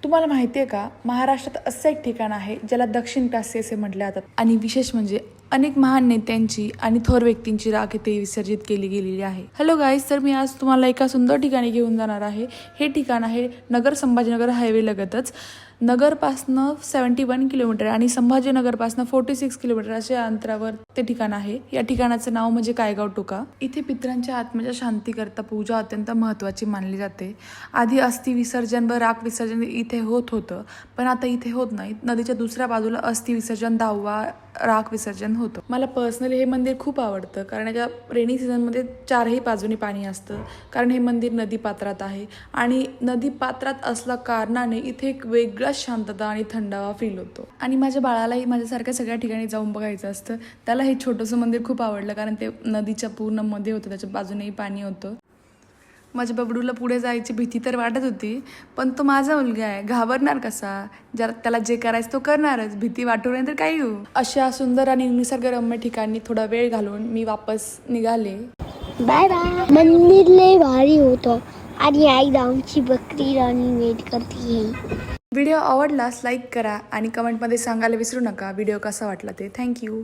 तुम्हाला माहिती आहे का, महाराष्ट्रात असं एक ठिकाण आहे ज्याला दक्षिण काशी असे म्हटले जातात. आणि विशेष म्हणजे अनेक महान नेत्यांची आणि थोर व्यक्तींची राख इथे विसर्जित केली गेलेली आहे. हॅलो गाईज, तर मी आज तुम्हाला एका सुंदर ठिकाणी घेऊन जाणार आहे. हे ठिकाण आहे नगर संभाजीनगर हायवे लगतच. नगरपासनं 71 किलोमीटर आणि संभाजीनगरपासनं 46 किलोमीटर अशा अंतरावर ते ठिकाण आहे. या ठिकाणाचं नाव म्हणजे कायगाव टोका. इथे पितरांच्या आत्म्याच्या शांतीकरता पूजा अत्यंत महत्त्वाची मानली जाते. आधी अस्थि विसर्जन व राख विसर्जन इथे होत होतं, पण आता इथे होत नाही. नदीच्या दुसऱ्या बाजूला अस्थि विसर्जन, 10वा राख विसर्जन होतं. मला पर्सनली हे मंदिर खूप आवडतं, कारण याच्या रेनी सीझनमध्ये चारही बाजूनी पाणी असतं. कारण हे मंदिर नदीपात्रात आहे आणि नदीपात्रात असल्या कारणाने इथे एक वेगळाच शांतता आणि थंडावा फील होतो. आणि माझ्या बाळालाही माझ्यासारख्या सगळ्या ठिकाणी जाऊन बघायचं असतं. त्याला हे छोटंसं मंदिर खूप आवडलं, कारण ते नदीच्या पूर्ण मध्ये होतं, त्याच्या बाजूनेही पाणी होतं. माझ्या बबडूला पुढे जायची भीती तर वाटत होती, पण तो माझा मुलगा आहे, घाबरणार कसा? जर त्याला जे करायचं तो करणारच, भीती वाटू नये तर काही होऊ. अशा सुंदर आणि निसर्गरम्य ठिकाणी थोडा वेळ घालून मी वापस निघाले. Bye bye. मंदिर लय भारी होतं आणि आई आमची बकरी राणी वेट करते. व्हिडिओ आवडलास लाईक करा आणि कमेंटमध्ये सांगायला विसरू नका व्हिडिओ कसा वाटला ते. थँक्यू.